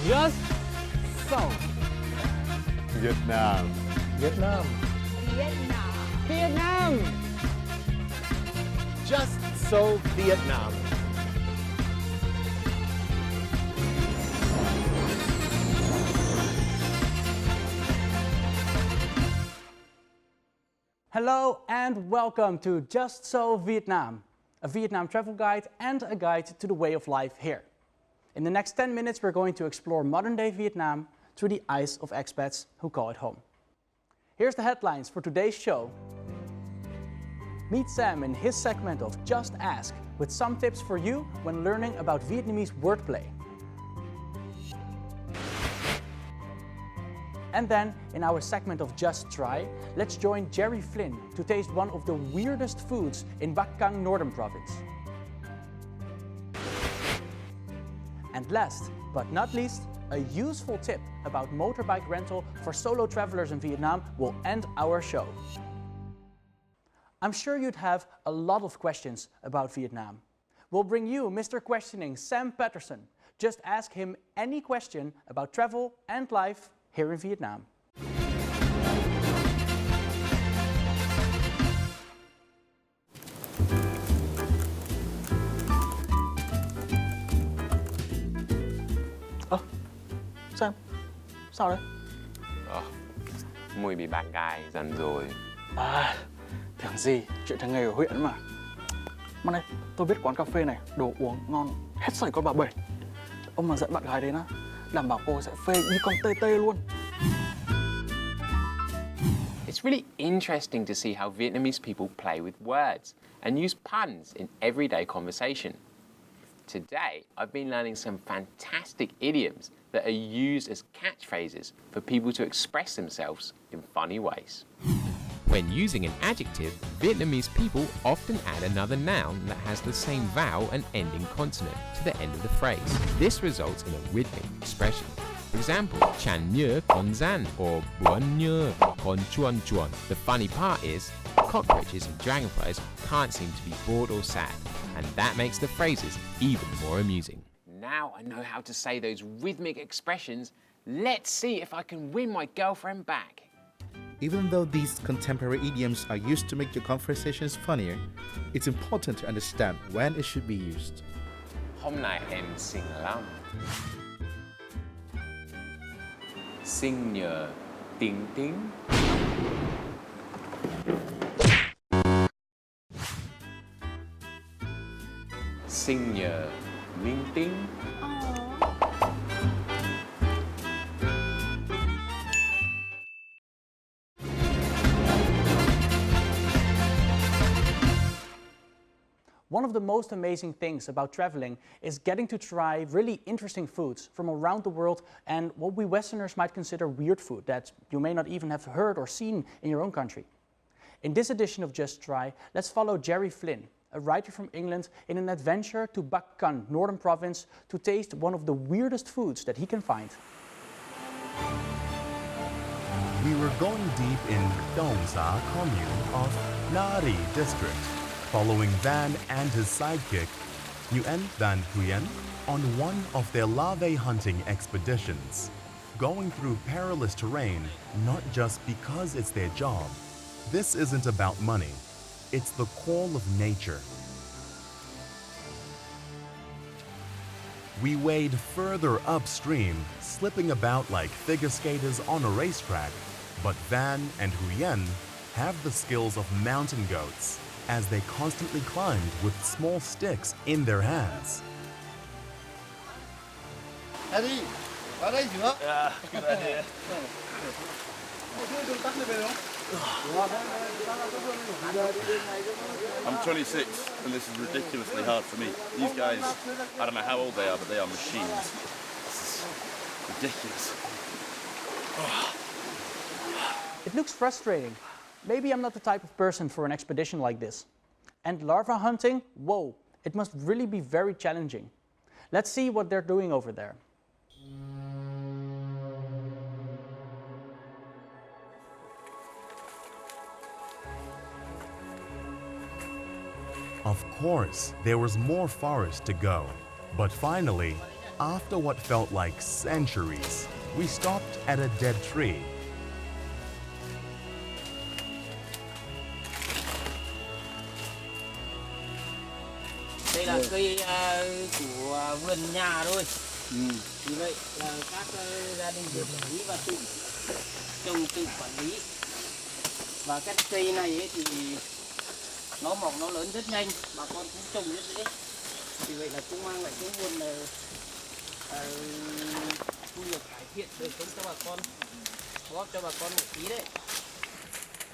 Just so. Vietnam. Vietnam. Vietnam. Vietnam. Just so Vietnam. Hello and welcome to Just So Vietnam, a Vietnam travel guide and a guide to the way of life here. In the next 10 minutes we're going to explore modern-day Vietnam through the eyes of expats who call it home. Here's the headlines for today's show. Meet Sam in his segment of Just Ask with some tips for you when learning about Vietnamese wordplay. And then, in our segment of Just Try, let's join Jerry Flynn to taste one of the weirdest foods in Bac Cang Northern Province. And last but not least, a useful tip about motorbike rental for solo travelers in Vietnam will end our show. I'm sure you'd have a lot of questions about Vietnam. We'll bring you Mr. Questioning Sam Patterson. Just ask him any question about travel and life here in Vietnam. Sam, sao đấy? Mùi bị bạn gái dần rồi. Tưởng gì, chuyện thường ngày ở huyện mà. Mà này, tôi biết quán cà phê này, đồ uống ngon, hết sảy con bà bảy. Ông mà dẫn bạn gái đến á, đảm bảo cô sẽ phê như con tê tê luôn. It's really interesting to see how Vietnamese people play with words and use puns in everyday conversation. Today, I've been learning some fantastic idioms that are used as catchphrases for people to express themselves in funny ways. When using an adjective, Vietnamese people often add another noun that has the same vowel and ending consonant to the end of the phrase. This results in a rhythmic expression. For example, chan nhớ con zan or buon nhớ con chuan chuan. The funny part is, cockroaches and dragonflies can't seem to be bored or sad, and that makes the phrases even more amusing. Now I know how to say those rhythmic expressions. Let's see if I can win my girlfriend back. Even though these contemporary idioms are used to make your conversations funnier, it's important to understand when it should be used. Hôm nay em xinh lắm. Xinh nhờ tiếng tiếng. Xinh nhờ linh tinh. One of the most amazing things about traveling is getting to try really interesting foods from around the world and what we Westerners might consider weird food that you may not even have heard or seen in your own country. In this edition of Just Try, let's follow Jerry Flynn, a writer from England, in an adventure to Bac Cang Northern Province to taste one of the weirdest foods that he can find. We were going deep in Dong Sa commune of Nari district, following Van and his sidekick, Nguyen Van Huyen, on one of their larvae hunting expeditions, going through perilous terrain not just because it's their job. This isn't about money, it's the call of nature. We wade further upstream, slipping about like figure skaters on a racetrack, but Van and Huyen have the skills of mountain goats, as they constantly climbed with small sticks in their hands. Eddie, vào đây nữa. I'm 26 and this is ridiculously hard for me. These guys, I don't know how old they are, but they are machines. This is ridiculous. It looks frustrating. Maybe I'm not the type of person for an expedition like this. And larva hunting? Whoa, it must really be very challenging. Let's see what they're doing over there. Of course, there was more forest to go, but finally, After what felt like centuries, we stopped at a dead tree. Đây là cây của vườn nhà thôi. Vì vậy là các gia đình tự quản lý và tự trồng tự quản lý. Và cái cây này ấy thì nó mọc nó lớn rất nhanh, bà con cũng trồng rất dễ. Vì vậy là cũng mang lại cái nguồn thu nhập cải thiện đời sống cho bà con, góp cho bà con một tí đấy.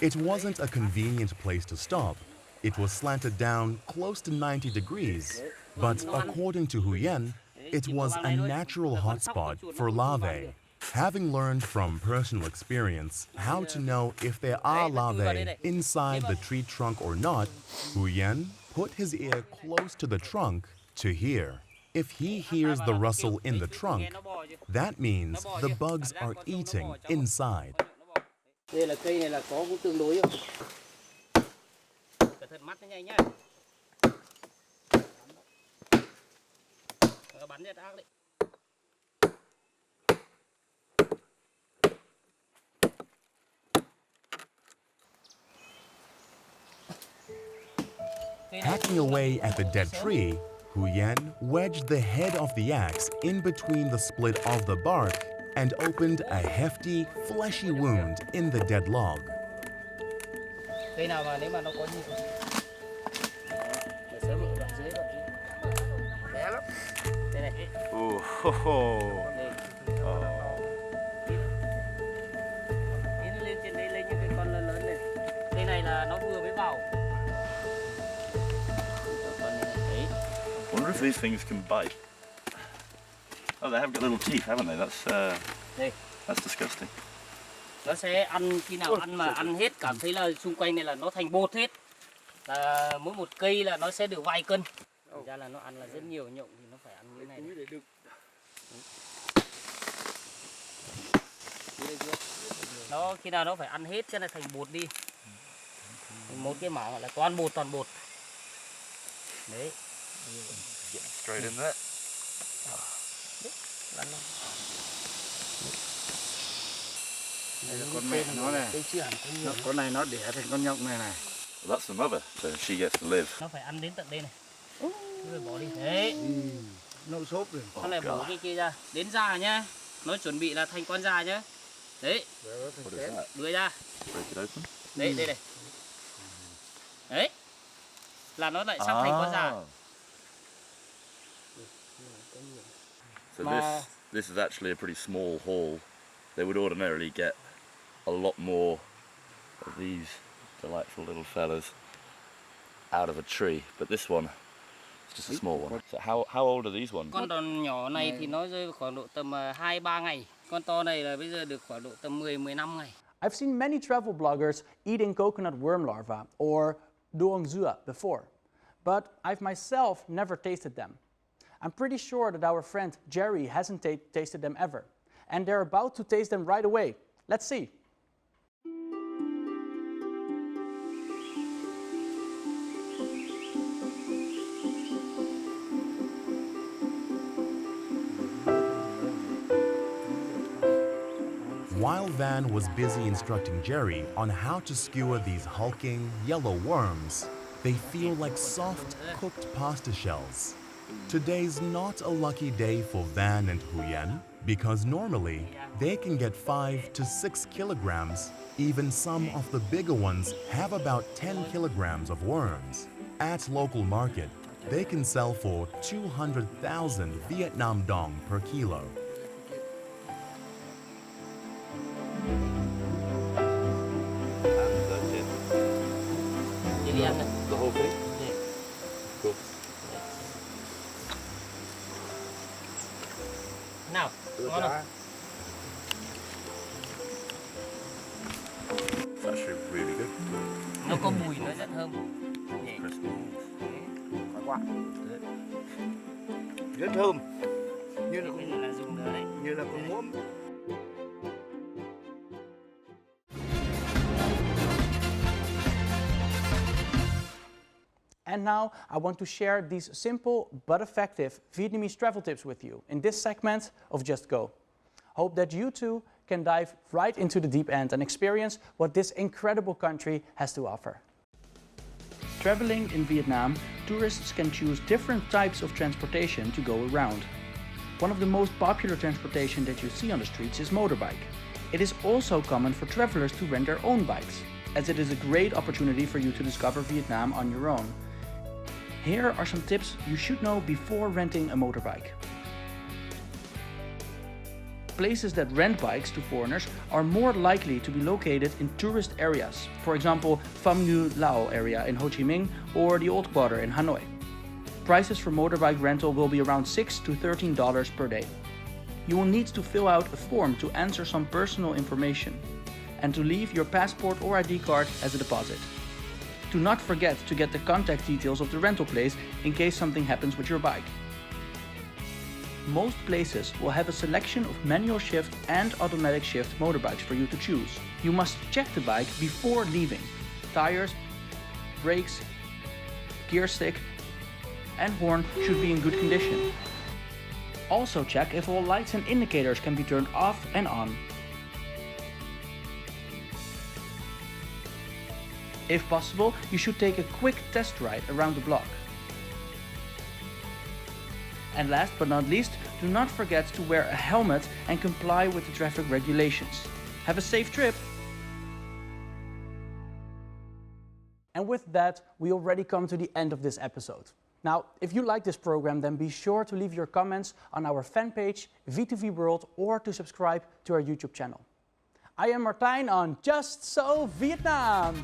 It wasn't a convenient place to stop. It was slanted down close to 90 degrees, but according to Huyen, it was a natural hotspot for larvae. Having learned from personal experience how to know if there are larvae inside the tree trunk or not, Huyen put his ear close to the trunk to hear. If he hears the rustle in the trunk, that means the bugs are eating inside. Đây là cây này là có cũng tương đối rồi. Cẩn thận mắt nó nhanh nhá. Bắn rất ác đấy. Hacking away at the dead tree, Huyen wedged the head of the axe in between the split of the bark and opened a hefty, fleshy wound in the dead log. Cây nào mà nếu mà nó có nhiều để sớm ở đoạn dưới đoạn bé lắm. Đây này. Tí nó lên trên đây lên những cái con lớn lớn này. Cây này là nó vừa mới vào. I wonder if these things can bite. Oh, they have got little teeth, haven't they? That's disgusting. Nó sẽ ăn khi nào ăn mà ăn hết cảm thấy là xung quanh này là nó thành bột hết. Là mỗi một cây là nó sẽ được vài cân. Thực ra là nó ăn là rất nhiều nhộng thì nó phải ăn như thế này. Nó khi nào nó phải ăn hết cho nên thành bột đi. Một cái mảng là toàn bột. Đấy. Get straight in there. Đây là con mẹ nó này. Con này nó đẻ thành con nhộng này này. Well, that's the mother, so she gets to live. Nó phải ăn đến tận đây này. Rồi bỏ đi. Đấy. Nâu xốp rồi. Nó lại bỏ cái kia ra. Đến già nhá. Nó chuẩn bị là thành con già nhá. Đấy. What is that? Đuôi ra. Break it open. Đây này. Đấy. Là nó lại sắp thành con già. So this is actually a pretty small haul. They would ordinarily get a lot more of these delightful little fellas out of a tree, but this one is just a small one. So how old are these ones? Con đòn nhỏ này thì nó rơi vào khoảng độ tầm 2-3 ngày. Con to này là bây giờ được khoảng độ tầm 10-15 ngày. I've seen many travel bloggers eating coconut worm larvae or doongzua before, but I've myself never tasted them. I'm pretty sure that our friend Jerry hasn't tasted them ever, and they're about to taste them right away. Let's see. While Van was busy instructing Jerry on how to skewer these hulking, yellow worms, they feel like soft, cooked pasta shells. Today's not a lucky day for Van and Huyen because normally they can get 5 to 6 kilograms. Even some of the bigger ones have about 10 kilograms of worms. At local market, they can sell for 200,000 Vietnam dong per kilo. The whole thing? Cool. Nào, ngon không? It's actually really good. Nó có mùi, nó rất thơm. Nhẹ. Crispy. Rất thơm. Như là Bây giờ là dùng nữa đấy. như là con muỗng. And now I want to share these simple but effective Vietnamese travel tips with you in this segment of Just Go. Hope that you too can dive right into the deep end and experience what this incredible country has to offer. Traveling in Vietnam, tourists can choose different types of transportation to go around. One of the most popular transportation that you see on the streets is motorbike. It is also common for travelers to rent their own bikes, as it is a great opportunity for you to discover Vietnam on your own. Here are some tips you should know before renting a motorbike. Places that rent bikes to foreigners are more likely to be located in tourist areas, for example, Pham Ngu Lao area in Ho Chi Minh or the Old Quarter in Hanoi. Prices for motorbike rental will be around $6 to $13 per day. You will need to fill out a form to answer some personal information and to leave your passport or ID card as a deposit. Do not forget to get the contact details of the rental place in case something happens with your bike. Most places will have a selection of manual shift and automatic shift motorbikes for you to choose. You must check the bike before leaving. Tires, brakes, gear stick, and horn should be in good condition. Also check if all lights and indicators can be turned off and on. If possible, you should take a quick test ride around the block. And last but not least, do not forget to wear a helmet and comply with the traffic regulations. Have a safe trip! And with that, we already come to the end of this episode. Now, if you like this program, then be sure to leave your comments on our fan page, V2V World, or to subscribe to our YouTube channel. I am Martijn on Just So Vietnam!